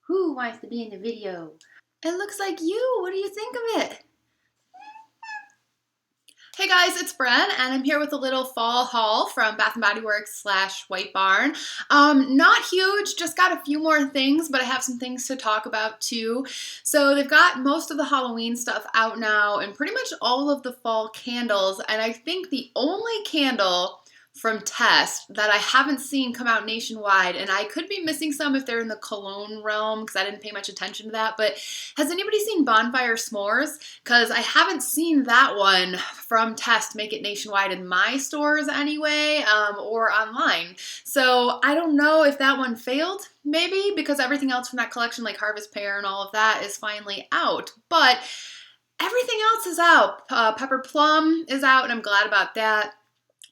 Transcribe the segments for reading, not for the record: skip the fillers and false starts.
Who wants to be in the video? It looks like you. What do you think of it? Hey guys, it's Bren, and I'm here with a little fall haul from Bath & Body Works / White Barn. Not huge, just got a few more things, but I have some things to talk about too. So they've got most of the Halloween stuff out now, and pretty much all of the fall candles, and I think the only candle from Test that I haven't seen come out nationwide, and I could be missing some if they're in the cologne realm because I didn't pay much attention to that, but has anybody seen Bonfire S'mores? Because I haven't seen that one from Test make it nationwide in my stores anyway, or online. So I don't know if that one failed, maybe, because everything else from that collection, like Harvest Pear and all of that, is finally out. But everything else is out. Pepper Plum is out, and I'm glad about that.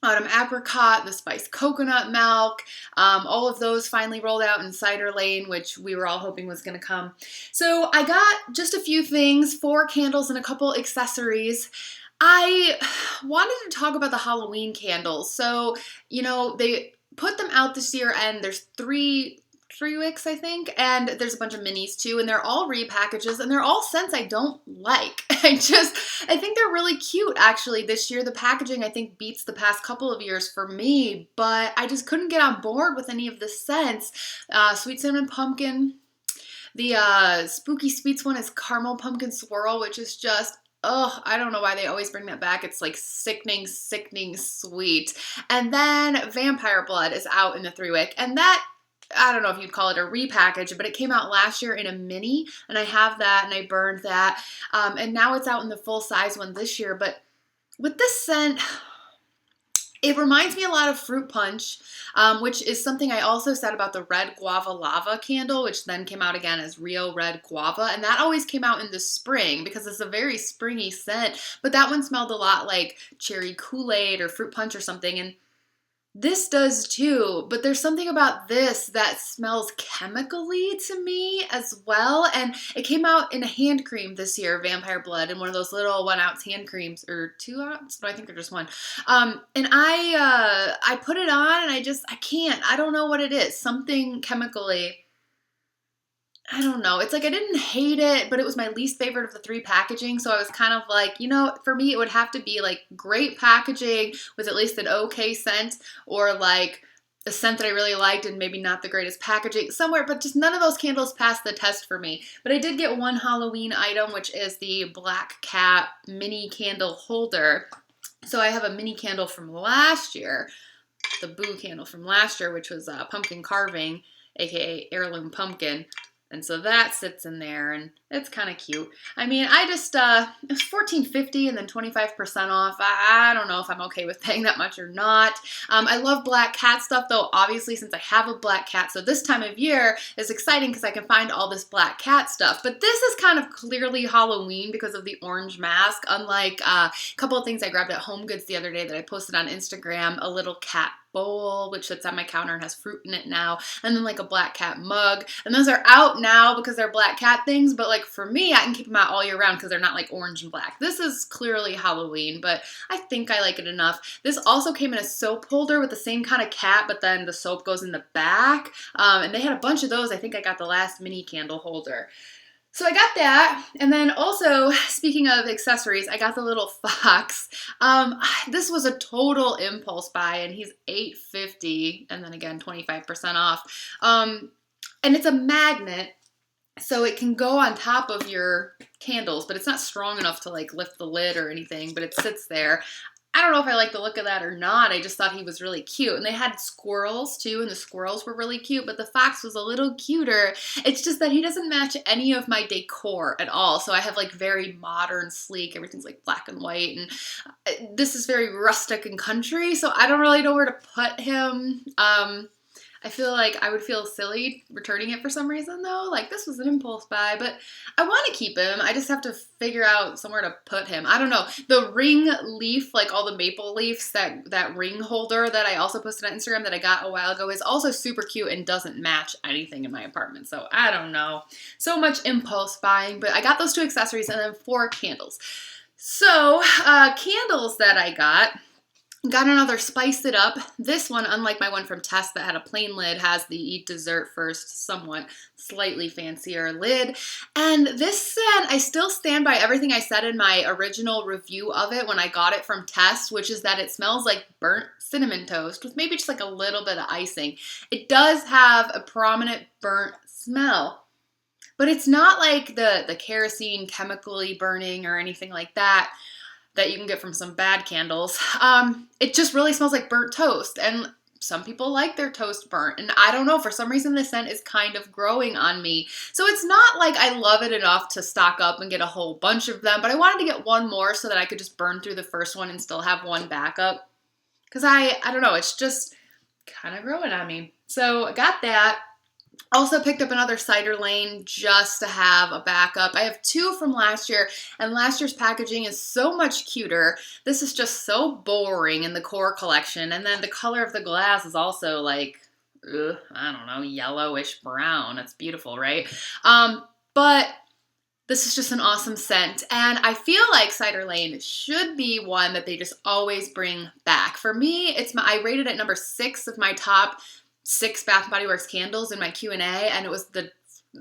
Autumn Apricot, the Spiced Coconut Milk, all of those finally rolled out in Cider Lane, which we were all hoping was going to come. So I got just a few things, 4 candles and a couple accessories. I wanted to talk about the Halloween candles. So, you know, they put them out this year, and there's three wicks, I think, and there's a bunch of minis too, and they're all repackages, and they're all scents I don't like. I think they're really cute, actually. This year, the packaging, I think, beats the past couple of years for me, but I just couldn't get on board with any of the scents. Sweet Cinnamon Pumpkin. The Spooky Sweets one is Caramel Pumpkin Swirl, which is just, ugh, I don't know why they always bring that back. It's like sickening sweet. And then Vampire Blood is out in the 3-wick, and that, I don't know if you'd call it a repackage, but it came out last year in a mini, and I have that, and I burned that, and now it's out in the full-size one this year. But with this scent, it reminds me a lot of Fruit Punch, which is something I also said about the Red Guava Lava candle, which then came out again as Rio Red Guava, and that always came out in the spring because it's a very springy scent, but that one smelled a lot like cherry Kool-Aid or Fruit Punch or something, and this does too, but there's something about this that smells chemically to me as well, and it came out in a hand cream this year, Vampire Blood, in one of those little 1-ounce hand creams, or 2 ounce, but I think they're just one, and I put it on, and I can't, I don't know what it is, something chemically, I don't know. It's like I didn't hate it, but it was my least favorite of the 3 packaging. So I was kind of like, you know, for me, it would have to be like great packaging with at least an okay scent, or like a scent that I really liked and maybe not the greatest packaging somewhere, but just none of those candles passed the test for me. But I did get one Halloween item, which is the Black Cat mini candle holder. So I have a mini candle from last year, the Boo candle from last year, which was pumpkin carving, aka heirloom pumpkin. And so that sits in there, and it's kind of cute. I mean, it was $14.50 and then 25% off. I don't know if I'm okay with paying that much or not. I love Black Cat stuff, though, obviously, since I have a Black Cat. So this time of year is exciting because I can find all this Black Cat stuff. But this is kind of clearly Halloween because of the orange mask, unlike a couple of things I grabbed at Home Goods the other day that I posted on Instagram, a little cat bowl, which sits on my counter and has fruit in it now, and then like a Black Cat mug, and those are out now because they're Black Cat things, but like for me, I can keep them out all year round because they're not like orange and black. This is clearly Halloween, but I think I like it enough. This also came in a soap holder with the same kind of cat, but then the soap goes in the back, and they had a bunch of those. I think I got the last mini candle holder. So I got that, and then also, speaking of accessories, I got the little fox. This was a total impulse buy, and he's $8.50, and then again, 25% off. And it's a magnet, so it can go on top of your candles, but it's not strong enough to like lift the lid or anything, but it sits there. I don't know if I like the look of that or not. I just thought he was really cute. And they had squirrels too, and the squirrels were really cute, but the fox was a little cuter. It's just that he doesn't match any of my decor at all. So I have like very modern, sleek, everything's like black and white, and this is very rustic and country, so I don't really know where to put him. I feel like I would feel silly returning it for some reason, though. Like, this was an impulse buy, but I want to keep him. I just have to figure out somewhere to put him. I don't know. The ring leaf, like all the maple leaves, that ring holder that I also posted on Instagram that I got a while ago is also super cute and doesn't match anything in my apartment. So, I don't know. So much impulse buying, but I got those 2 accessories and then 4 candles. So, candles that I got. Got another Spice It Up. This one, unlike my one from Test that had a plain lid, has the Eat Dessert First, somewhat slightly fancier lid. And this scent, I still stand by everything I said in my original review of it when I got it from Test, which is that it smells like burnt cinnamon toast with maybe just like a little bit of icing. It does have a prominent burnt smell, but it's not like the kerosene chemically burning or anything like that you can get from some bad candles. It just really smells like burnt toast, and some people like their toast burnt, and I don't know, for some reason the scent is kind of growing on me. So it's not like I love it enough to stock up and get a whole bunch of them, but I wanted to get one more so that I could just burn through the first one and still have one backup. Because I don't know, it's just kind of growing on me. So I got that. Also picked up another Cider Lane just to have a backup. I have two from last year, and last year's packaging is so much cuter. This is just so boring in the core collection, and then the color of the glass is also like, I don't know, yellowish brown. It's beautiful, right? But this is just an awesome scent, and I feel like Cider Lane should be one that they just always bring back. For me, I rated it number 6 of my top 6 Bath & Body Works candles in my Q&A, and it was the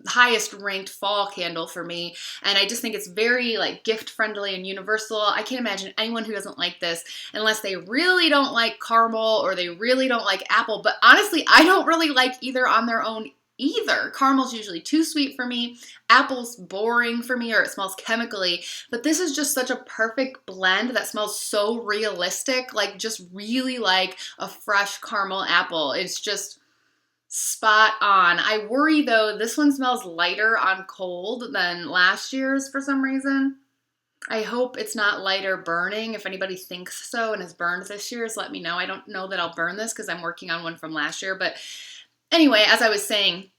highest ranked fall candle for me, and I just think it's very like gift friendly and universal. I can't imagine anyone who doesn't like this unless they really don't like caramel or they really don't like apple, but honestly I don't really like either on their own either. Caramel's usually too sweet for me, apple's boring for me, or it smells chemically, but this is just such a perfect blend that smells so realistic, like just really like a fresh caramel apple. It's just spot on. I worry though, this one smells lighter on cold than last year's for some reason. I hope it's not lighter burning. If anybody thinks so and has burned this year's, let me know. I don't know that I'll burn this because I'm working on one from last year, but anyway, as I was saying,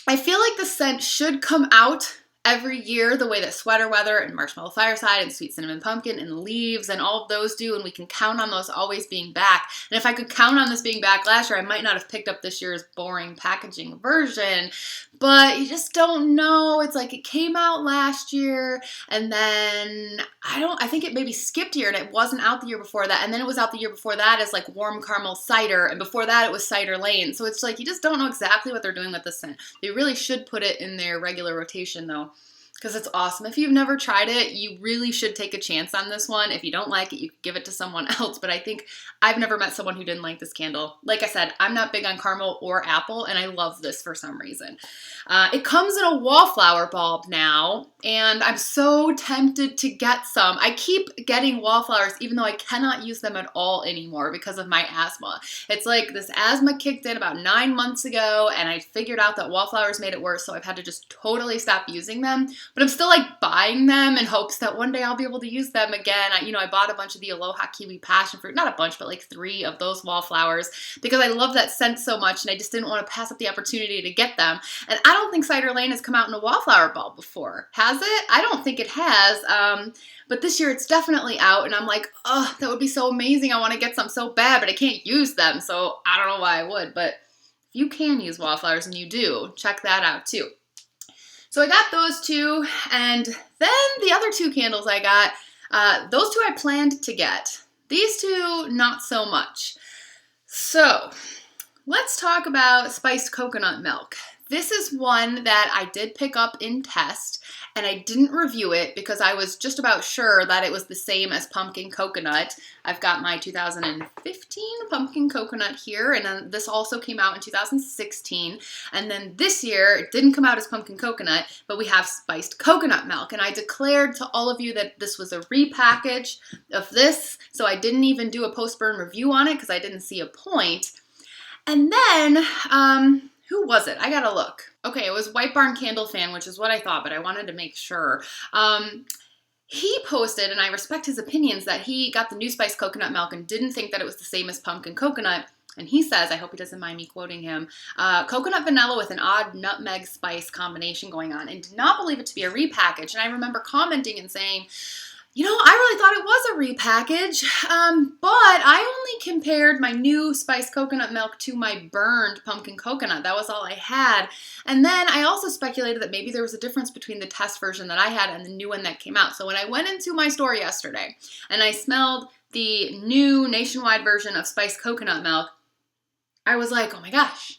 I feel like the scent should come out every year the way that Sweater Weather and Marshmallow Fireside and Sweet Cinnamon Pumpkin and Leaves and all of those do, and we can count on those always being back. And if I could count on this being back last year, I might not have picked up this year's boring packaging version, but you just don't know. It's like it came out last year, and then I think it maybe skipped a year, and it wasn't out the year before that, and then it was out the year before that as like Warm Caramel Cider, and before that it was Cider Lane. So it's like you just don't know exactly what they're doing with this scent. They really should put it in their regular rotation though, because it's awesome. If you've never tried it, you really should take a chance on this one. If you don't like it, you can give it to someone else, but I think I've never met someone who didn't like this candle. Like I said, I'm not big on caramel or apple, and I love this for some reason. It comes in a wallflower bulb now, and I'm so tempted to get some. I keep getting wallflowers even though I cannot use them at all anymore because of my asthma. It's like this asthma kicked in about 9 months ago, and I figured out that wallflowers made it worse, so I've had to just totally stop using them. But I'm still like buying them in hopes that one day I'll be able to use them again. I bought a bunch of the Aloha Kiwi Passion Fruit, not a bunch, but like 3 of those wallflowers because I love that scent so much, and I just didn't want to pass up the opportunity to get them. And I don't think Cider Lane has come out in a wallflower bulb before. Has it? I don't think it has. But this year it's definitely out, and I'm like, oh, that would be so amazing. I want to get some so bad, but I can't use them, so I don't know why I would. But if you can use wallflowers and you do, check that out too. So I got those 2, and then the other 2 candles I got, those 2 I planned to get. These 2, not so much. So let's talk about spiced coconut milk. This is one that I did pick up in test, and I didn't review it because I was just about sure that it was the same as pumpkin coconut. I've got my 2015 pumpkin coconut here, and then this also came out in 2016. And then this year, it didn't come out as pumpkin coconut, but we have spiced coconut milk. And I declared to all of you that this was a repackage of this, so I didn't even do a post-burn review on it because I didn't see a point. And then, who was it? I gotta look. Okay, it was White Barn Candle Fan, which is what I thought, but I wanted to make sure. He posted, and I respect his opinions, that he got the new spiced coconut milk and didn't think that it was the same as pumpkin coconut. And he says, I hope he doesn't mind me quoting him, coconut vanilla with an odd nutmeg spice combination going on, and did not believe it to be a repackage. And I remember commenting and saying, I really thought it was a repackage, but I only compared my new spiced coconut milk to my burned pumpkin coconut. That was all I had. And then I also speculated that maybe there was a difference between the test version that I had and the new one that came out. So when I went into my store yesterday and I smelled the new nationwide version of spiced coconut milk, I was like, oh my gosh,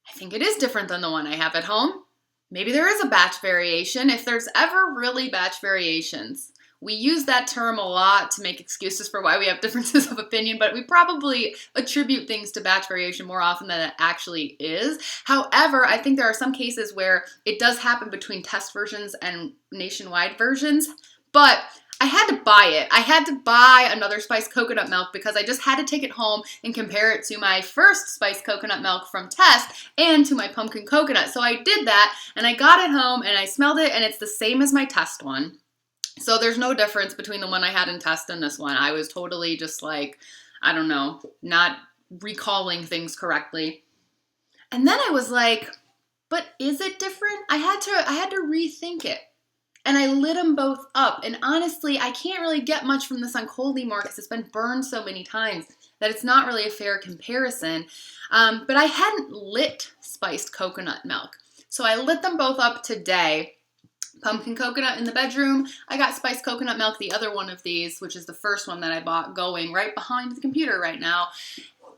I think it is different than the one I have at home. Maybe there is a batch variation, if there's ever really batch variations. We use that term a lot to make excuses for why we have differences of opinion, but we probably attribute things to batch variation more often than it actually is. However, I think there are some cases where it does happen between test versions and nationwide versions, but I had to buy it. I had to buy another spiced coconut milk because I just had to take it home and compare it to my first spiced coconut milk from test and to my pumpkin coconut. So I did that and I got it home and I smelled it and it's the same as my test one. So there's no difference between the one I had in test and this one. I was totally just like, I don't know, not recalling things correctly. And then I was like, but is it different? I had to rethink it. And I lit them both up. And honestly, I can't really get much from this on cold anymore because it's been burned so many times that it's not really a fair comparison. But I hadn't lit spiced coconut milk. So I lit them both up today. Pumpkin coconut in the bedroom. I got spiced coconut milk, the other one of these, which is the first one that I bought, going right behind the computer right now.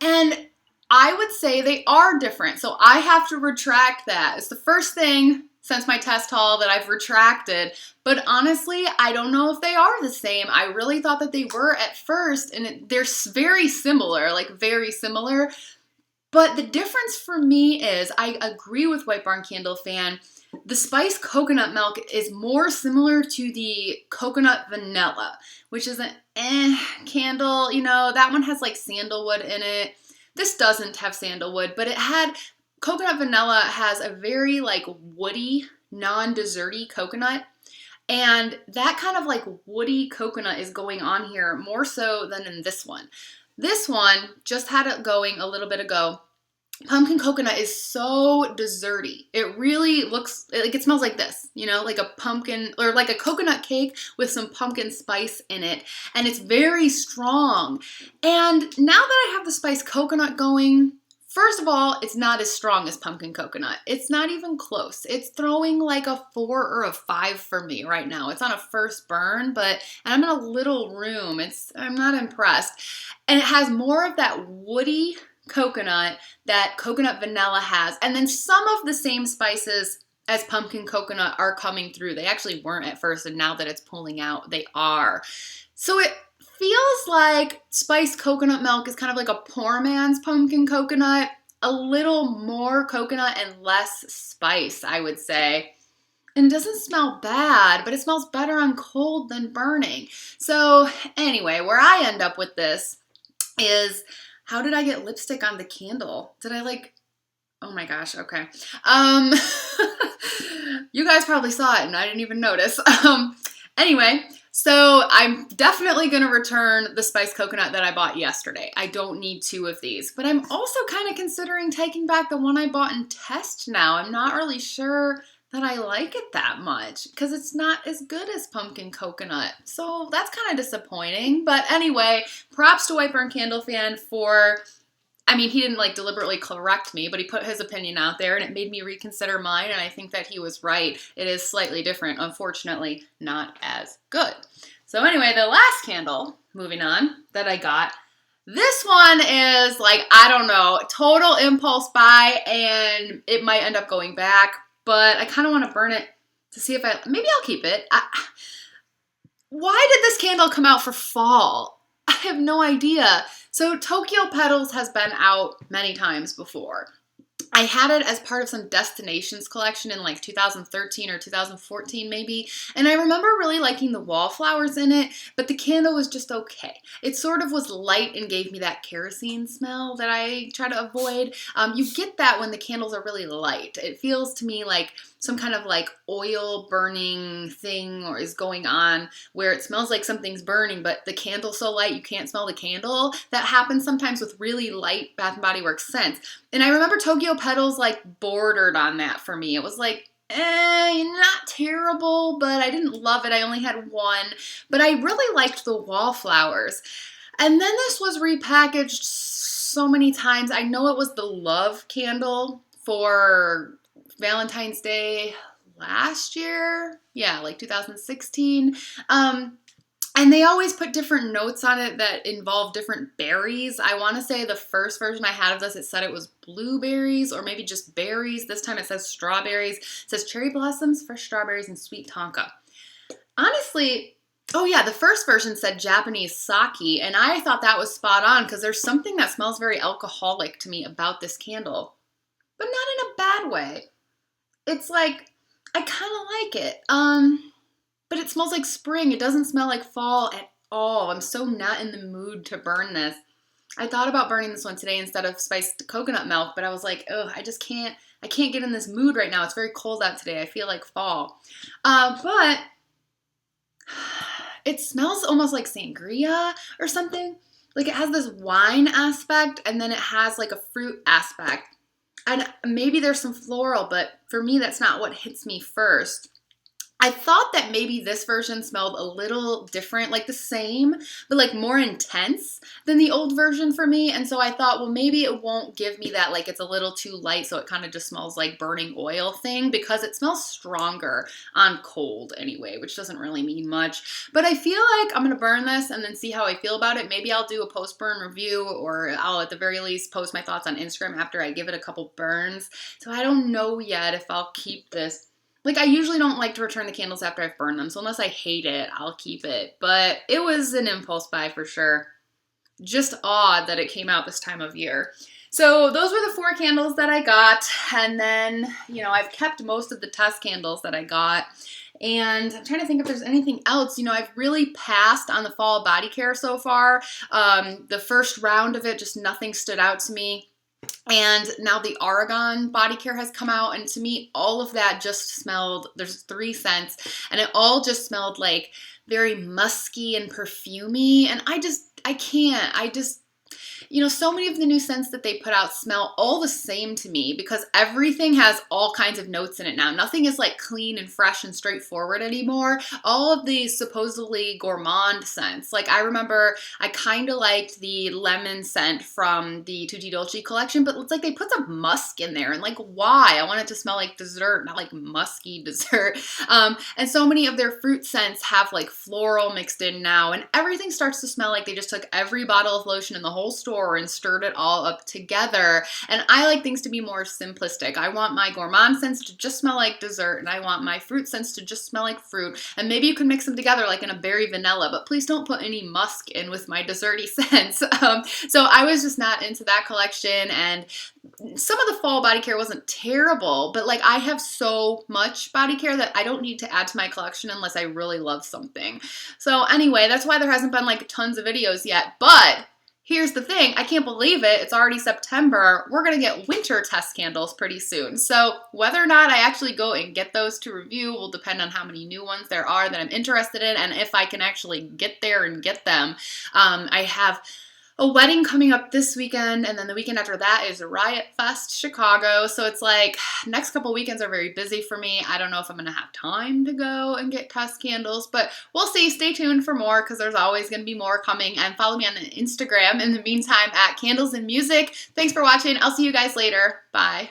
And I would say they are different. So I have to retract that. It's the first thing since my test haul that I've retracted. But honestly, I don't know if they are the same. I really thought that they were at first, and they're very similar, like very similar. But the difference for me is, I agree with White Barn Candle Fan, the spiced coconut milk is more similar to the coconut vanilla, which is an candle. That one has like sandalwood in it. This doesn't have sandalwood, but coconut vanilla has a very like woody, non-desserty coconut. And that kind of like woody coconut is going on here more so than in this one. This one just had it going a little bit ago. Pumpkin coconut is so desserty. It really looks like it smells like this, like a pumpkin or like a coconut cake with some pumpkin spice in it. And it's very strong. And now that I have the spiced coconut going, first of all, it's not as strong as pumpkin coconut. It's not even close. It's throwing like a 4 or a 5 for me right now. It's on a first burn, and I'm in a little room. I'm not impressed. And it has more of that woody coconut that coconut vanilla has, and then some of the same spices as pumpkin coconut are coming through. They actually weren't at first, and now that it's pulling out, they are. So it feels like spiced coconut milk is kind of like a poor man's pumpkin coconut, a little more coconut and less spice, I would say. And it doesn't smell bad, but it smells better on cold than burning. So anyway, where I end up with this is, how did I get lipstick on the candle? Did I oh my gosh, okay. You guys probably saw it and I didn't even notice. Anyway, so I'm definitely going to return the spiced coconut that I bought yesterday. I don't need 2 of these, but I'm also kind of considering taking back the one I bought in test now. I'm not really sure that I like it that much because it's not as good as pumpkin coconut. So that's kind of disappointing. But anyway, props to White Barn Candle Fan for, he didn't deliberately correct me, but he put his opinion out there and it made me reconsider mine. And I think that he was right. It is slightly different. Unfortunately, not as good. So anyway, the last candle, moving on, that I got, this one is I don't know, total impulse buy, and it might end up going back. But I kind of want to burn it to see if maybe I'll keep it. Why did this candle come out for fall? I have no idea. So Tokyo Petals has been out many times before. I had it as part of some Destinations collection in 2013 or 2014 maybe, and I remember really liking the wallflowers in it, but the candle was just okay. It sort of was light and gave me that kerosene smell that I try to avoid. You get that when the candles are really light. It feels to me like some kind of oil burning thing or is going on where it smells like something's burning, but the candle's so light you can't smell the candle. That happens sometimes with really light Bath & Body Works scents. And I remember Tokyo Petals bordered on that for me. It was not terrible, but I didn't love it. I only had one, but I really liked the wallflowers. And then this was repackaged so many times. I know it was the love candle for Valentine's Day last year. Yeah, like 2016. And they always put different notes on it that involve different berries. I want to say the first version I had of this, it said it was blueberries or maybe just berries. This time it says strawberries. It says cherry blossoms, fresh strawberries, and sweet tonka. Honestly, oh yeah, the first version said Japanese sake, and I thought that was spot on because there's something that smells very alcoholic to me about this candle, but not in a bad way. It's like, I kind of like it. But it smells like spring. It doesn't smell like fall at all. I'm so not in the mood to burn this. I thought about burning this one today instead of spiced coconut milk, but I was like, oh, I can't get in this mood right now. It's very cold out today. I feel like fall. But it smells almost like sangria or something. Like it has this wine aspect and then it has like a fruit aspect. And maybe there's some floral, but for me, that's not what hits me first. I thought that maybe this version smelled a little different, like the same, but like more intense than the old version for me. And so I thought, well, maybe it won't give me that, like it's a little too light, so it kind of just smells like burning oil thing, because it smells stronger on cold anyway, which doesn't really mean much. But I feel like I'm going to burn this and then see how I feel about it. Maybe I'll do a post-burn review, or I'll at the very least post my thoughts on Instagram after I give it a couple burns. So I don't know yet if I'll keep this. Like, I usually don't like to return the candles after I've burned them, so unless I hate it, I'll keep it. But it was an impulse buy for sure. Just odd that it came out this time of year. So those were the 4 candles that I got, and then, I've kept most of the test candles that I got. And I'm trying to think if there's anything else. I've really passed on the fall body care so far. The first round of it, just nothing stood out to me. And now the Oregon body care has come out, and to me, all of that just smelled, there's 3 scents, and it all just smelled like very musky and perfumey, and I can't, so many of the new scents that they put out smell all the same to me because everything has all kinds of notes in it now. Nothing is like clean and fresh and straightforward anymore. All of these supposedly gourmand scents. Like I remember I kind of liked the lemon scent from the Tutti Dolci collection, but it's like they put some musk in there, and like why? I want it to smell like dessert, not like musky dessert. And so many of their fruit scents have like floral mixed in now, and everything starts to smell like they just took every bottle of lotion in the whole store and stirred it all up together. And I like things to be more simplistic. I want my gourmand scents to just smell like dessert, and I want my fruit scents to just smell like fruit. And maybe you can mix them together like in a berry vanilla, but please don't put any musk in with my desserty scents. So I was just not into that collection, and some of the fall body care wasn't terrible, but like I have so much body care that I don't need to add to my collection unless I really love something. So anyway, that's why there hasn't been like tons of videos yet, but here's the thing, I can't believe it, it's already September. We're gonna get winter test candles pretty soon. So whether or not I actually go and get those to review will depend on how many new ones there are that I'm interested in and if I can actually get there and get them. I have a wedding coming up this weekend, and then the weekend after that is Riot Fest Chicago. So it's like next couple weekends are very busy for me. I don't know if I'm going to have time to go and get test candles, but we'll see. Stay tuned for more because there's always going to be more coming, and follow me on Instagram in the meantime at Candles and Music. Thanks for watching. I'll see you guys later. Bye.